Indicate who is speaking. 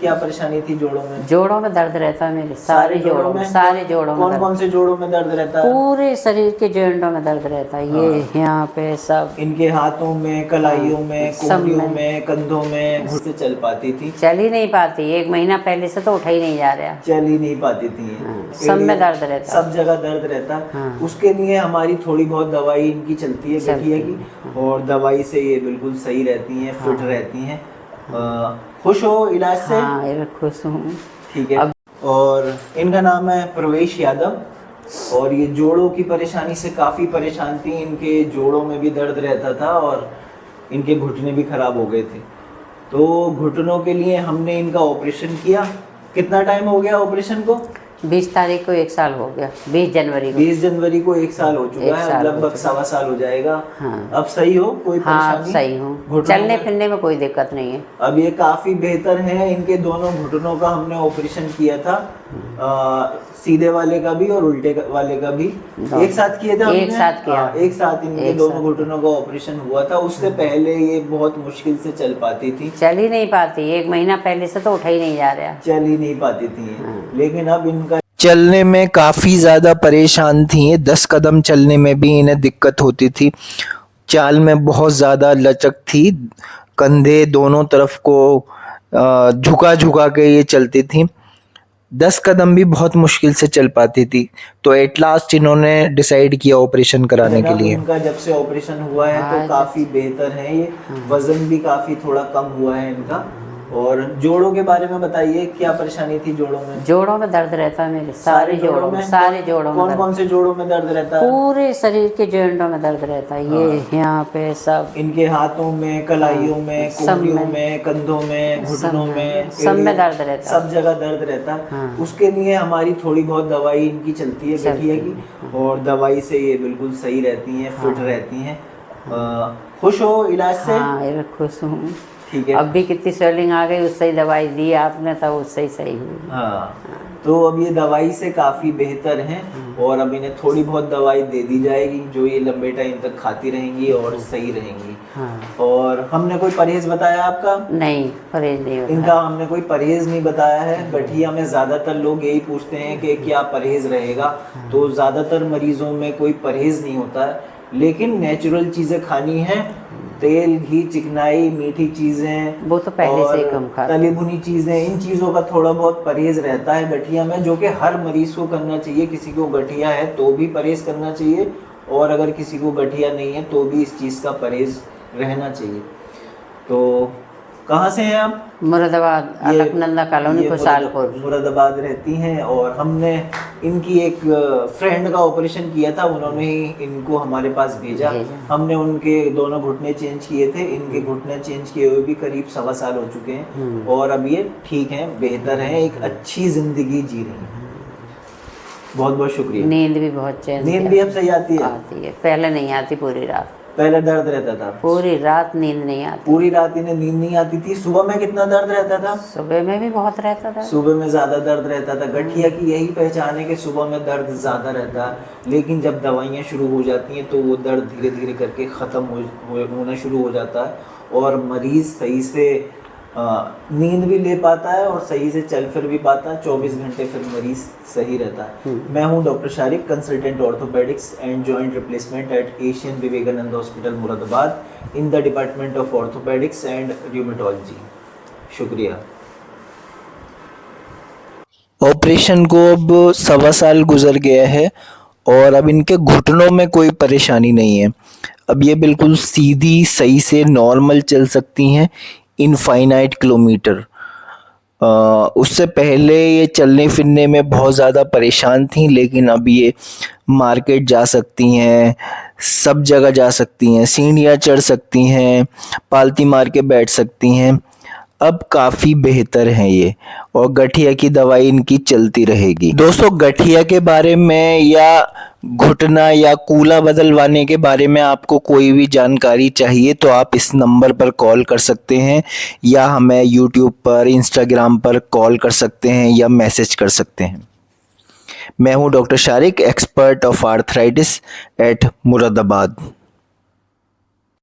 Speaker 1: क्या परेशानी थी जोड़ों में?
Speaker 2: जोड़ों में दर्द रहता है मेरे, सारे जोड़ों में, सारे जोड़ों में।
Speaker 1: कौन कौन से जोड़ों में दर्द रहता है?
Speaker 2: पूरे शरीर के जॉइंटों में दर्द रहता है। ये यहाँ पे सब,
Speaker 1: इनके हाथों में, कलाइयों में,
Speaker 2: सब
Speaker 1: कोहनियों
Speaker 2: में।
Speaker 1: में, कंधों में घुट से चल पाती थी?
Speaker 2: चल ही नहीं पाती, 1 महीना पहले से तो उठा ही नहीं जा रहा।
Speaker 1: चल ही नहीं पाती थी।
Speaker 2: सब में दर्द रहता,
Speaker 1: सब जगह दर्द रहता। उसके लिए हमारी थोड़ी बहुत दवाई इनकी चलती है गठिया की, और दवाई से ये बिल्कुल सही रहती हैं, फिट रहती हैं। खुश हो इलाज से?
Speaker 2: हाँ, खुश हूँ।
Speaker 1: ठीक है। और इनका नाम है प्रवेश यादव, और ये जोड़ों की परेशानी से काफ़ी परेशान थी। इनके जोड़ों में भी दर्द रहता था और इनके घुटने भी खराब हो गए थे। तो घुटनों के लिए हमने इनका ऑपरेशन किया। कितना टाइम हो गया ऑपरेशन को?
Speaker 2: 20 तारीख को 1 साल हो गया, 20 जनवरी को।
Speaker 1: 20 जनवरी को 1 साल हो चुका है, लगभग 1.25 साल हो जाएगा।
Speaker 2: हाँ।
Speaker 1: अब सही हो? कोई परेशानी?
Speaker 2: हाँ, सही हूँ, चलने फिरने में कोई दिक्कत नहीं है।
Speaker 1: अब ये काफ़ी बेहतर है। इनके दोनों घुटनों का हमने ऑपरेशन किया था, सीधे वाले का भी और उल्टे वाले का भी। एक साथ किए थे हमने?
Speaker 2: एक साथ किया।
Speaker 1: एक साथ इनके दोनों घुटनों का ऑपरेशन हुआ था। उससे पहले ये बहुत मुश्किल से चल पाती थी।
Speaker 2: चल ही नहीं पाती, 1 महीना पहले से तो उठा ही नहीं जा रहा।
Speaker 1: चल ही नहीं पाती थी। लेकिन अब इनका चलने में काफ़ी ज़्यादा परेशान थी। 10 कदम चलने में भी इन्हें दिक्कत होती थी। चाल में बहुत ज़्यादा लचक थी, कंधे दोनों तरफ को झुका झुका के ये चलती थी। 10 कदम भी बहुत मुश्किल से चल पाती थी। तो एट लास्ट इन्होंने डिसाइड किया ऑपरेशन कराने के लिए। इनका जब से ऑपरेशन हुआ है तो काफ़ी बेहतर है ये। वजन भी काफ़ी थोड़ा कम हुआ है इनका। और जोड़ों के बारे में बताइए, क्या परेशानी थी जोड़ों में?
Speaker 2: जोड़ों में दर्द रहता है मेरे, सारे जोड़ों में, सारे जोड़ों में।
Speaker 1: कौन कौन से जोड़ों में दर्द रहता है?
Speaker 2: पूरे शरीर के जॉइंटों में दर्द रहता है। ये यहाँ पे सब,
Speaker 1: इनके हाथों में, कलाइयों में, कोहनियों में, कंधों में, घुटनों में,
Speaker 2: सब में दर्द रहता,
Speaker 1: सब जगह दर्द रहता। उसके लिए हमारी थोड़ी बहुत दवाई इनकी चलती है गठिया की, और दवाई से ये बिल्कुल सही रहती हैं, फिट रहती हैं। खुश हो इलाज से?
Speaker 2: हाँ, खुश हूँ।
Speaker 1: ठीक है।
Speaker 2: अब भी कितनी स्वेलिंग आ गई, उससे ही दवाई दी आपने, तब उससे ही सही हुई।
Speaker 1: हाँ, तो अब ये दवाई से काफ़ी बेहतर हैं, और अब इन्हें थोड़ी बहुत दवाई दे दी जाएगी जो ये लंबे टाइम तक खाती रहेंगी और सही रहेंगी। हाँ। और हमने कोई परहेज बताया आपका?
Speaker 2: नहीं, परहेज नहीं बताया।
Speaker 1: इनका हमने कोई परहेज नहीं बताया है। गठिया में ज़्यादातर लोग यही पूछते हैं कि क्या परहेज रहेगा, तो ज़्यादातर मरीजों में कोई परहेज नहीं होता है, लेकिन नेचुरल चीज़ें खानी है। तेल, घी, चिकनाई, मीठी चीज़ें,
Speaker 2: वो तो पहले से ही कम खा,
Speaker 1: तली भुनी चीज़ें, इन चीज़ों का थोड़ा बहुत परहेज रहता है गठिया में, जो कि हर मरीज़ को करना चाहिए। किसी को गठिया है तो भी परहेज करना चाहिए, और अगर किसी को गठिया नहीं है तो भी इस चीज़ का परहेज रहना चाहिए। तो कहाँ से हैं आप?
Speaker 2: मुरादाबाद, अलकनंदा कॉलोनी, खुशहालपुर।
Speaker 1: मुरादाबाद रहती हैं, और हमने इनकी एक फ्रेंड का ऑपरेशन किया था, उन्होंने ही इनको हमारे पास भेजा। हमने उनके दोनों घुटने चेंज किए थे। इनके घुटने चेंज किए हुए भी करीब 1.25 साल हो चुके हैं, और अब ये ठीक हैं, बेहतर हैं, एक अच्छी ज़िंदगी जी रही हैं। बहुत बहुत शुक्रिया।
Speaker 2: नींद भी बहुत चैन,
Speaker 1: नींद भी अब सही आती है?
Speaker 2: आती है, पहले नहीं आती पूरी रात।
Speaker 1: पहले दर्द रहता था?
Speaker 2: पूरी रात नींद नहीं आती।
Speaker 1: पूरी रात इन्हें नींद नहीं आती थी। सुबह में कितना दर्द रहता था?
Speaker 2: सुबह में भी बहुत रहता था।
Speaker 1: सुबह में ज़्यादा दर्द रहता था। गठिया की यही पहचान है कि सुबह में दर्द ज़्यादा रहता है, लेकिन जब दवाइयाँ शुरू हो जाती हैं तो वो दर्द धीरे धीरे करके ख़त्म होना शुरू हो जाता है, और मरीज़ सही से नींद भी ले पाता है और सही से चल फिर भी पाता है। 24 घंटे फिर मरीज सही रहता है। मैं हूं doctor Shariq, consultant orthopaedics and joint replacement at Asian Vivekananda hospital Moradabad in the department of orthopaedics and rheumatology. शुक्रिया। ऑपरेशन को अब 1.25 साल गुजर गया है, और अब इनके घुटनों में कोई परेशानी नहीं है। अब ये बिल्कुल सीधी, सही से नॉर्मल चल सकती हैं इनफाइनाइट किलोमीटर। उससे पहले ये चलने फिरने में बहुत ज़्यादा परेशान थी, लेकिन अब ये मार्केट जा सकती हैं, सब जगह जा सकती हैं, सीढ़ियाँ चढ़ सकती हैं, पालती मार के बैठ सकती हैं। अब काफ़ी बेहतर हैं ये, और गठिया की दवाई इनकी चलती रहेगी। दोस्तों, गठिया के बारे में या घुटना या कूला बदलवाने के बारे में आपको कोई भी जानकारी चाहिए तो आप इस नंबर पर कॉल कर सकते हैं, या हमें यूट्यूब पर, इंस्टाग्राम पर कॉल कर सकते हैं या मैसेज कर सकते हैं। मैं हूं doctor Shariq, expert of arthritis at Moradabad.